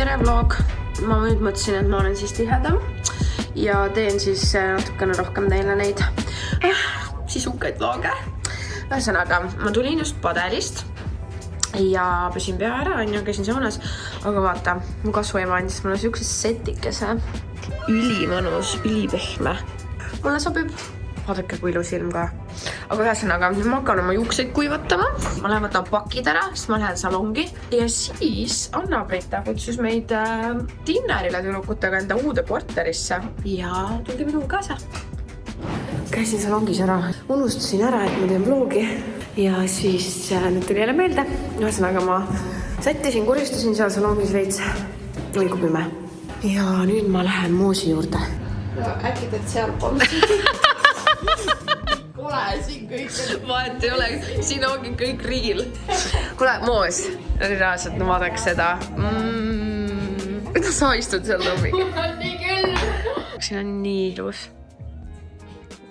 tere vlog. Ma nüüd mõtlesin, et ma olen siis tihedam ja teen siis natukene rohkem teile neid sisukaid vloge. Ühesõnaga, ma tulin just padelist ja pesin pea ära, käisin saunas, aga vaata, mu kasvuema andis mulle siukse setikese, ülimõnus, ülipehme. Mulle sobib. Vaadake, kui ilus ilm ka. Aga ühesõnaga, ma hakkan oma juukseid kuivatama. Ma lähen võtan pakid ära, siis ma lähen salongi. Ja siis Anna-Brita kutsus meid dinnerile tülukutega enda uude korterisse. Ja tulge minuga kaasa. Käisin salongis ära. Unustasin ära, et ma teen vlogi. Ja siis nüüd tuli jälle meelde. Ühesõnaga, ma sättisin, kuristasin seal salongis veits. Oli kui pime. Ja nüüd ma lähen moosi juurde. Äkki teed seal polnud? Kole, siin kõik. Vahet ei ole, siin ongi kõik riil. Kule, moos. Reaalselt, no vaadaks seda. Sa istud seal lommig. Nii küll. Siin on nii ilus.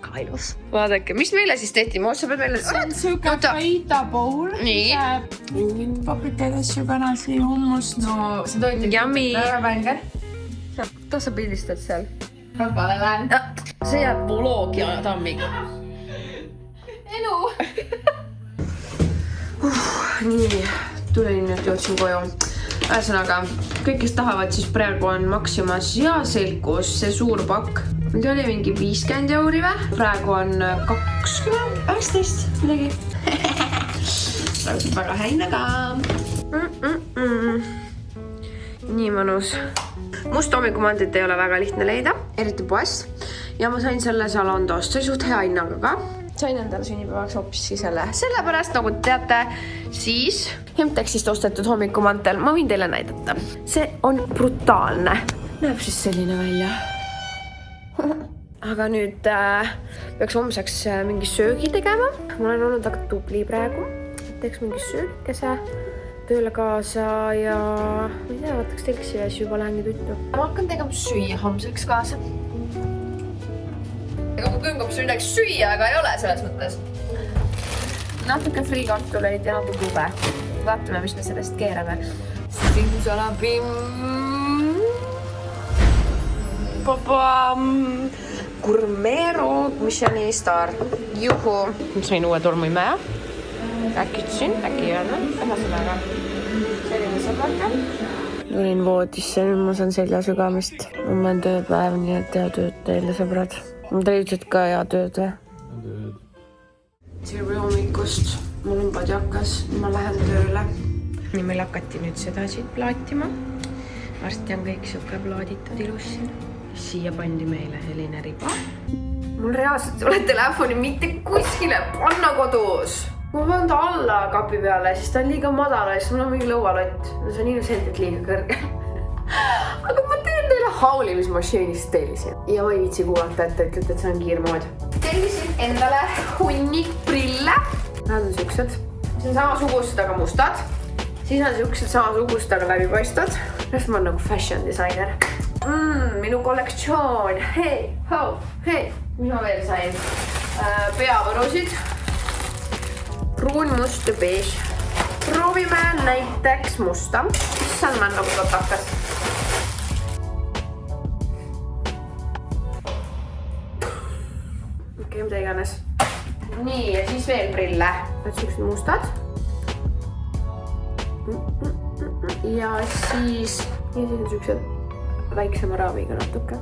Ka ilus. Vaadake, mis meile siis tehti? Moos, sa pead meile... See on siuke faita bowl. Nii. Paprikaid asju, kanasi, hummus. No, see toiti. Yummy. Väga vänger. Kas sa pildistad seal? Rahvale lähen. See jääb vloogi tammiga. Elu. Nii, tulin nüüd jõudsin koju. Ühesõnaga, kõik, kes tahavad, siis praegu on maksimas ja selgus see suur pakk. Nüüd oli mingi 50 euri või? Praegu on 20, 19 midagi. Praegu on väga häine ka. Nii mõnus. Must hommikumandit ei ole väga lihtne leida, eriti poes. Ja ma sain selle Zalondost, see oli suht hea hinnaga ka. Sain endale sünnipäevaks hoopiski selle. Sellepärast, nagu teate, siis Hemtexist ostetud hommikumantel ma võin teile näidata. See on brutaalne. Näeb siis selline välja. Aga nüüd peaks homseks mingi söögi tegema. Ma olen olnud väga tubli praegu. Teeks mingi söögikese tööle kaasa ja ma ei tea, vaataks telksi ja siis juba lähengi tuttu. Ma hakkan tegema süüa homseks kaasa. Ega ma küngab midagi süüa, aga ei ole selles mõttes. Natuke friikartuleid ja natuke ube. Vaatame, mis me sellest keerame. Simsalabim. Gourmet Michelin star. Juhu. Sain uue tolmuimeja. Äkitsin, äkki ei öelnud. Ühesõnaga. Selline sõbraka. Tulin voodisse, nüüd ma saan selja sügamist. Ma olen tööpäev, nii et hea tööd teile, sõbrad. Te ütlesid ka hea tööd või? Tere hommikust. Mul on padjakas, ma lähen tööle. Nii meil hakati nüüd seda siit plaatima. Varsti on kõik siuke plaaditud ilus siin. Siia pandi meile selline riba. Mul reaalselt ei ole telefoni mitte kuskile panna kodus. Ma pean ta alla kapi peale, siis ta on liiga madala ja siis mul on mingi lõualott. No see on ilmselgelt liiga kõrge. Aga ma teen teile haulimismašiinist tellisin. Ja ma ei viitsi kuulata, et te ütlete, et see on kiirmood. Tellisin endale hunnik prille. Nad on siuksed. See on samasugused, aga mustad. Siis on siuksed samasugused, aga läbipaistvad. Näest ma olen nagu fashion designer. Minu kollektsioon. Hei, hau, hei. Mis ma veel sain? Peavõrusid. Pruun, must ja beige. Proovime näiteks musta. Issand, ma on nagu totakas. Okei, mida iganes. Nii, ja siis veel prille. Need siuksed mustad. Ja siis on siuksed väiksema raamiga natuke.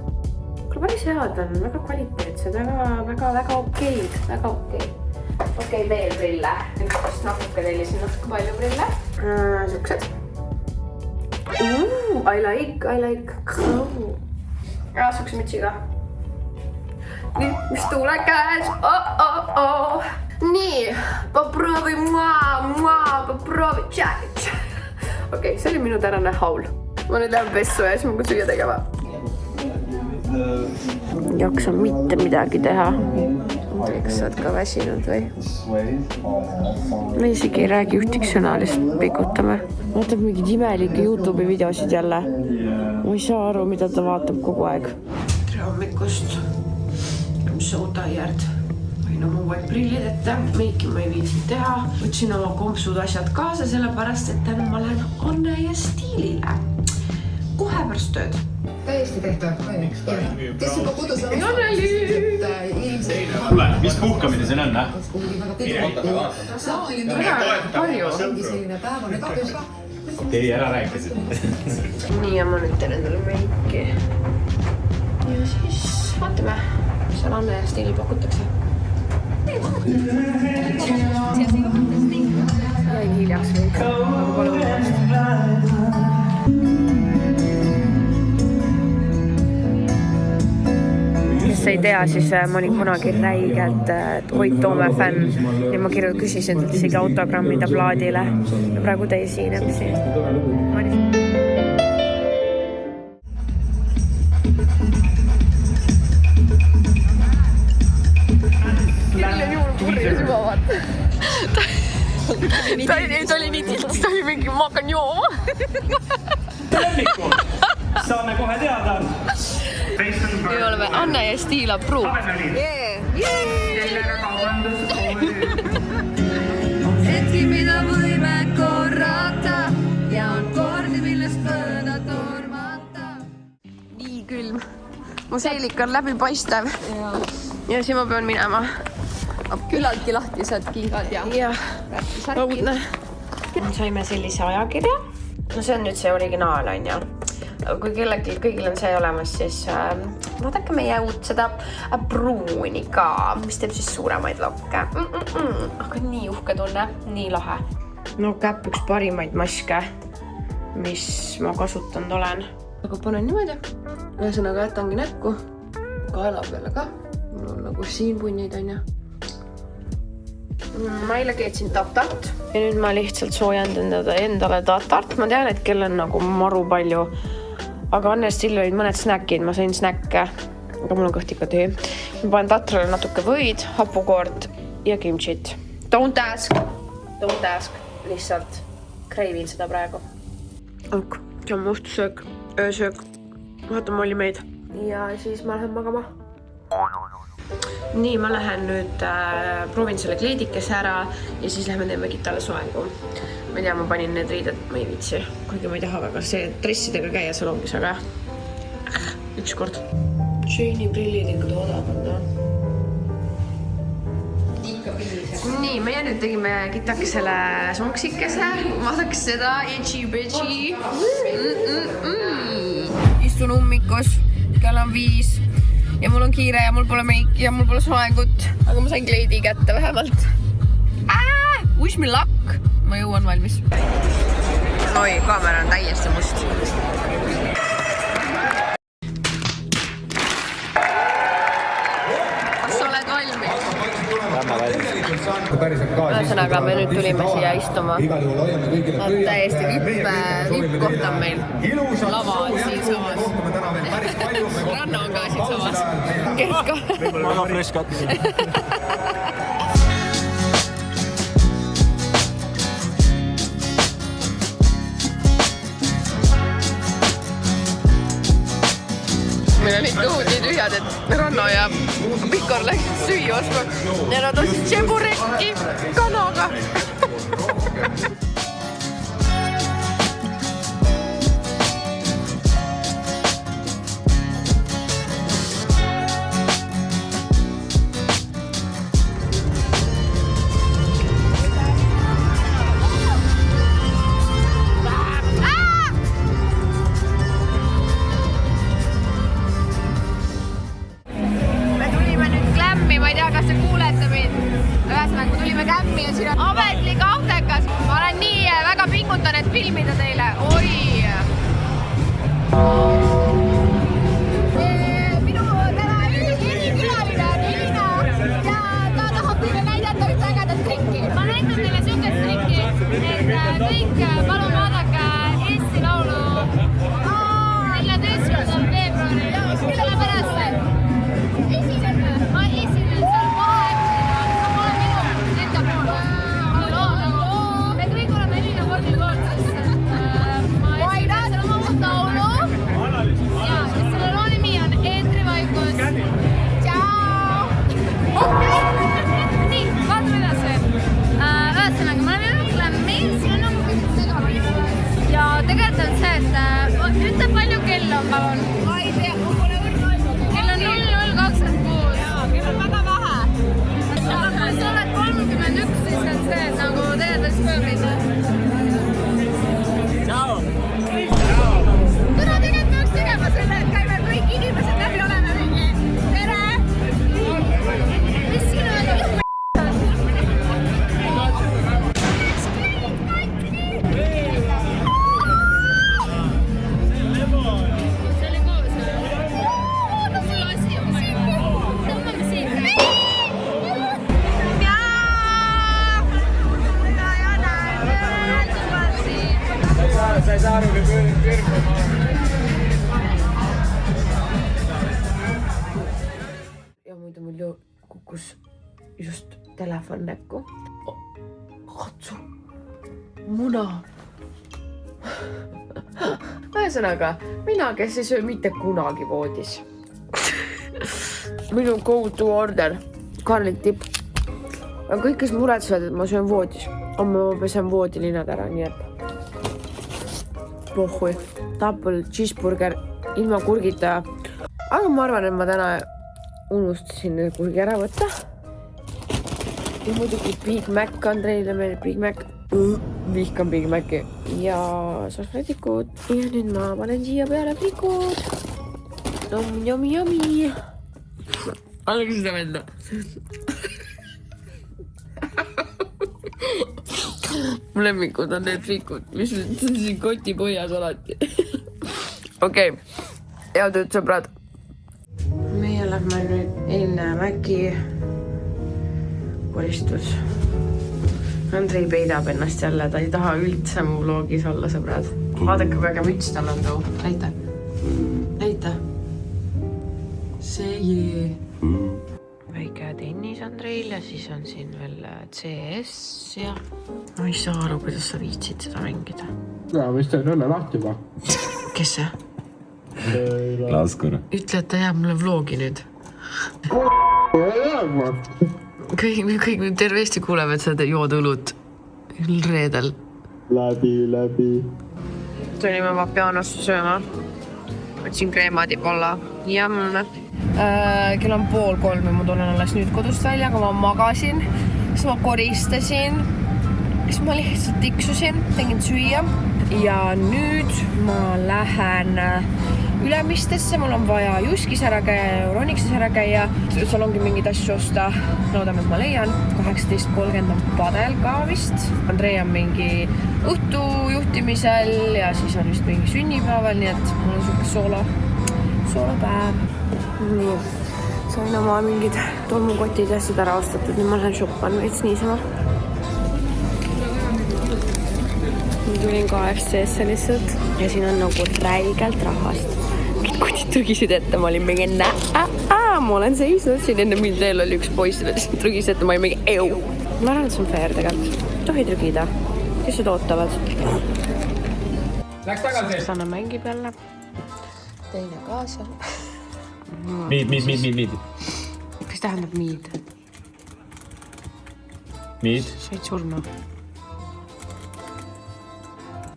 Kuule, päris head on, väga kvaliteetsed, väga okeid, väga okeid. Okei, veel prille. Üks natuke tellisin, natuke palju prille. Siuksed. I like. Ja, siukse mütsiga. Nii, mis tuule käes. Nii, poprovi poprovi. Okei, see oli minu tänane haul. Ma nüüd lähen pessu ja siis ma süüa tegema. Ei jaksa mitte midagi teha. Kas sa oled ka väsinud või? Ma isegi ei räägi ühtiks sõna, lihtsalt pikutame. Vaatab mingid imelikke YouTube'i videosid jälle. Ma ei saa aru, mida ta vaatab kogu aeg. Tere hommikust. I'm so tired. Võin oma uued prillid ette. Meiki ma ei viitsid teha. Võtsin oma kompsud asjad kaasa, sellepärast, et täna ma lähen Anne ja Stiilile. pärast tööd. Täiesti tehtav. Kes juba kodus on? Mis puhkamine see on, Palju. Teie ära rääkisid. Nii, ja ma nüüd teen endale meiki. Ja siis vaatame, mis seal Anne ja Stiili pakutakse. Jäin hiljaks või? Aga pole uuest. Kes ei tea, siis ma olin kunagi räigelt Koit Toome fänn ja ma küsisin isegi autogrammi ta plaadile ja praegu ta esineb siin. Milline juhul purjus juba vaata. Ta oli nii tiltis, ta oli mingi, ma hakkan jooma. Lemmikul saame kohe teada. Me oleme Anne ja Stiila Pruuk. Hetki, mida võime korrata ja on kordi, millest mööda tormata. Nii külm. Mu seelik on läbipaistev. Ja siis ma pean minema. Küllaltki lahtised kingad ja õudne. Saime sellise ajakirja. No see on nüüd see originaal, on ju. Kui kõigil on see olemas, siis vaadake meie uut seda pruuni ka, mis teeb siis suuremaid lokke. Aga nii uhke tunne, nii lahe. No Käpp üks parimaid maske, mis ma kasutanud olen. Aga panen niimoodi. Ühesõnaga jätangi näkku. Kaela peale ka. Mul on nagu siin punnid, on ju. Ma eile keetsin tatart ja nüüd ma lihtsalt soojendan endale tatart. Ma tean, et kell on nagu maru palju, aga Anne Still olid mõned snäkid, ma sain snäkke, aga mul on kõht ikka tühi. Ma panen tatrale natuke võid, hapukoort ja kimchit. Don't ask, lihtsalt kreivin seda praegu. See on mustusöök, öösöök, vaatame oli meid ja siis ma lähen magama. Nii, ma lähen nüüd proovin selle kleedikese ära ja siis lähme teeme Gitale soengu. Ma ei tea, ma panin need riided, ma ei viitsi, kuigi ma ei taha väga see dressidega käia salongis, aga ükskord. Jane'i prillid ikka toodavad. Nii, meie nüüd tegime Gitakesele sonksikese, vaadaks seda, itchy-bitchy. Istun ummikus, kell on 5. Ja mul on kiire ja mul pole meiki ja mul pole soengut, aga ma sain kleidi kätte vähemalt. Wish me luck! Ma jõuan valmis. Oi, kaamera on täiesti must. Kas sa oled valmis? Ühesõnaga, me nüüd tulime siia istuma. Täiesti vipp kohta on meil. Lava on siin samas. Ranna on ka siin samas. Kert ka. Ma ka freskat. Meil on ikka õhud nii tühjad, et Ranno ja Pikor läksid süüa ostma ja nad ostsid tšeburekki kanaga. Ma ei tea, kas te kuulete mind. Ühesõnaga, tulime kämmi ja siin on ametlik on, palun? Ma ei tea, mul pole õrna asjad. Kell on 00:26. Jaa, kell on väga vähe. Aga kui sa oled 31, siis on see, et nagu teades pööbida. Tšau! Täna tegelikult peaks tegema selle, et käime kõik inimesed läbi oleme mingi. Tere! Mis sinu on juhu? Sa ei saa aru, kui kõrgma ma olen. Ja muidu mul ju kukkus just telefon näkku. Katsu. Muna. Ühesõnaga, mina, kes ei söö mitte kunagi voodis. Minu go-to order. Garlic dip. Aga kõik, kes muretsevad, et ma söön voodis. Ma pesen voodilinad ära, nii et pohhui. Double cheeseburger ilma kurgita. Aga ma arvan, et ma täna unustasin kurgi ära võtta. Ja muidugi Big Mac, Andreile meeldib Big Mac. Vihkan Big Maci. Ja salsfredikud. Ja nüüd ma panen siia peale frikud. Yummy. Alga seda venda. Mu lemmikud on need frikud, mis siin kotipoias alati. Okei, head tööd sõbrad. Meie lähme nüüd enne Mäki koristus. Andrei peidab ennast jälle, ta ei taha üldse mu vlogis olla, sõbrad. Vaadake, kui äge müts tal on too. Näita. See väike tennis Andreil ja siis on siin veel CS ja ma ei saa aru, kuidas sa viitsid seda mängida. Ja, vist on õnne lahti juba. Kes see? Laskur. Ütle, et ta jääb mulle vlogi nüüd. Kõik terve Eesti kuuleb, et sa jood õlut reedel. Läbi. Tulime Vapianosse sööma. Võtsin kreemadiib olla. Jamm. Kell on 2:30 ja ma tulen alles nüüd kodust välja, aga ma magasin. Siis ma koristasin. Siis ma lihtsalt tiksusin, tegin süüa. Ja nüüd ma lähen Ülemistesse, mul on vaja Juskis ära käia ja Euronixis ära käia. Seal ongi mingid asju osta, loodame, et ma leian. 18:30 on padel ka vist. Andrei on mingi õhtu juhtimisel ja siis on vist mingi sünnipäeval, nii et mul on suhtes soolopäev. Nii, sain oma mingid tolmukotid ja asjad ära ostatud, nüüd ma lähen shoppan veits niisama. Tulin KFC-sse lihtsalt ja siin on nagu räigelt rahvast. Kutid trügisid ette, ma olin mingi ma olen seisnud siin enne mind veel oli üks poiss, trügis ette, ma olin mingi eu. Ma arvan, et see on fair tegelikult. Tohi trügida. Kes seda ootavad? Läks tagasi. Sanna mängib jälle. Teine kaasa. Miid. Kas tähendab miid? Miid? Said surma.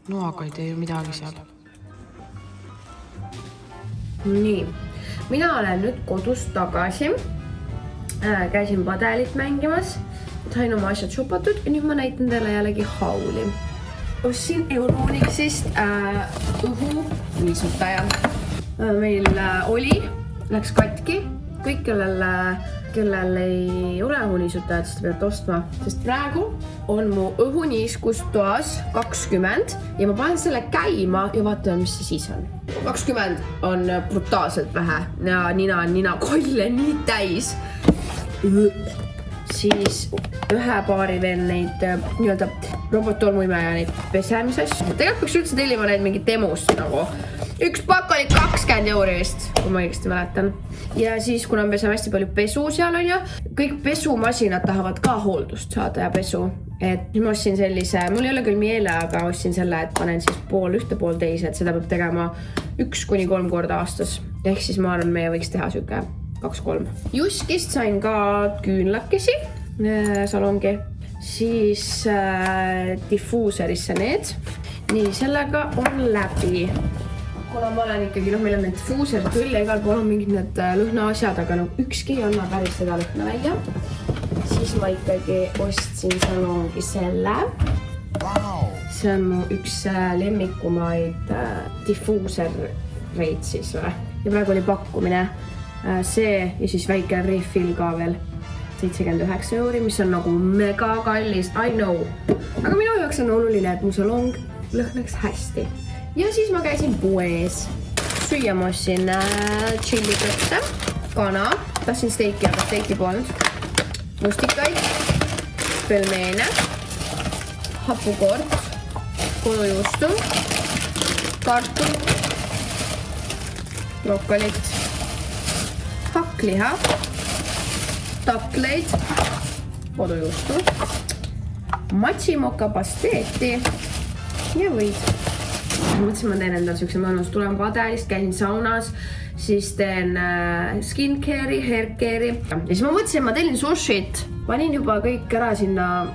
Noaga ei tee ju midagi seal. Nii, mina olen nüüd kodust tagasi. Käisin padelit mängimas. Sain oma asjad shopatud ja nüüd ma näitan teile jällegi hauli. Ostsin Euronixist õhuviisutaja. Meil oli, läks katki. Kõik, kellel ei ole õhuniisutajat, siis te peate ostma. Sest praegu on mu õhuniiskus toas 20 ja ma panen selle käima ja vaatame, mis see siis on. 20 on brutaalselt vähe ja nina on ninakolle nii täis. Siis ühe paari veel neid nii-öelda robottolmuimeja neid pesemisasju. Tegelikult peaks üldse tellima neid mingi demust nagu. Üks pakk oli 20 € vist, kui ma õigesti mäletan. Ja siis, kuna me pesame hästi palju pesu seal on ja kõik pesumasinad tahavad ka hooldust saada ja pesu. Et ma ostsin sellise, mul ei ole küll miele, aga ostsin selle, et panen siis pool ühte, pool teise, et seda peab tegema 1-3 korda aastas. Ehk siis ma arvan, meie võiks teha süke 2-3. Juskist sain ka küünlakesi, salongi. Siis diffuuserisse need. Nii, sellega on läbi. kuna ma olen ikkagi, meil on need fuuserid küll ja igal pool on mingid need lõhnaasjad, aga ükski ei anna päris seda lõhna välja. Siis ma ikkagi ostsin salongi selle. See on mu üks lemmikumaid diffuusereid siis või. Ja praegu oli pakkumine see ja siis väike refill ka veel 79 €, mis on nagu mega kallis, I know. Aga minu jaoks on oluline, et mu salong lõhnaks hästi. Ja siis ma käisin poes. Süüa ma ostsin tšillikötte, kana, tahtsin steiki, aga steiki polnud. Mustikaid, pelmeene, hapukord, kodujuustu, kartul, brokolit, hakkliha, takleid, kodujuustu, matšimoka pasteeti ja võid. Mõtlesin, ma teen endal siukse mõnus, tulen Padelist, käisin saunas, siis teen skincare'i, haircare'i. Ja siis ma mõtlesin, ma tellin sushit. Panin juba kõik ära sinna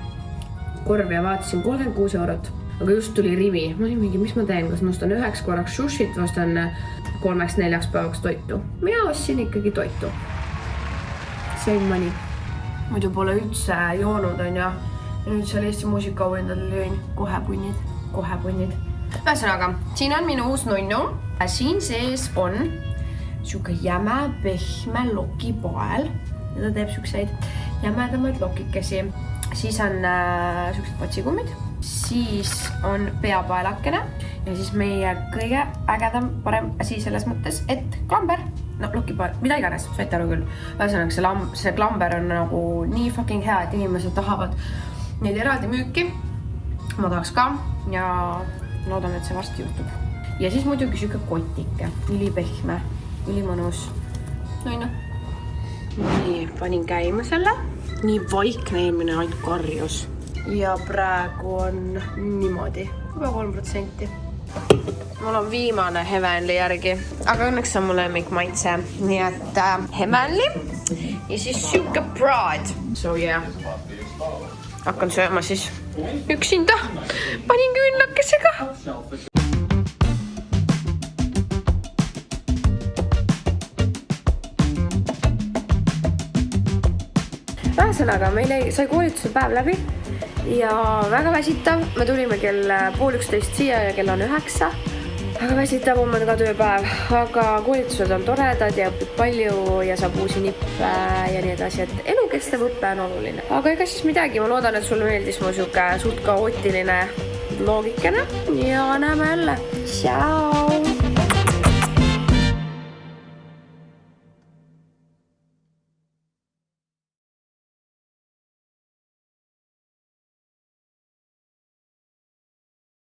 korvi ja vaatasin 36 €. Aga just tuli rivi. Ma olin mingi, mis ma teen, kas ma ostan üheks korraks sushit või ostan 3-4 päevaks toitu. Mina ostsin ikkagi toitu. Same money. Muidu pole üldse joonud, on ja nüüd seal Eesti muusikaauhindadel lõin kohe punnid. Ühesõnaga, siin on minu uus nunnu. Siin sees on siuke jäme pehme lokipael. Ja ta teeb siukseid jämedamaid lokikesi. Siis on siuksed patsikummid. Siis on peapaelakene. Ja siis meie kõige ägedam, parem asi selles mõttes, et klamber. No lokipael, mida iganes, saite aru küll. Ühesõnaga, see klamber on nagu nii fucking hea, et inimesed tahavad neid eraldi müüki. Ma tahaks ka ja loodan, et see varsti juhtub. Ja siis muidugi siuke kotike, ülipehme, ülimõnus. Nii, panin käima selle. Nii vaikne eelmine ainult karjus. Ja praegu on niimoodi, juba 3%. Mul on viimane Heavenly järgi, aga õnneks on mu lemmik maitse. Nii et Heavenly ja siis siuke Pride. So yeah. Hakkan sööma siis üksinda. Panin küünlakesega. Ühesõnaga, meil sai koolituse päev läbi ja väga väsitav. Me tulime kell 10:30 siia ja kell on 9. Väga väsitav on ka tööpäev, aga koolitused on toredad ja õpib palju ja saab uusi nippe ja nii edasi, et elukestev õppe on oluline. Aga ega siis midagi, ma loodan, et sulle meeldis mu siuke suht kaootiline loogikene ja näeme jälle. Ciao!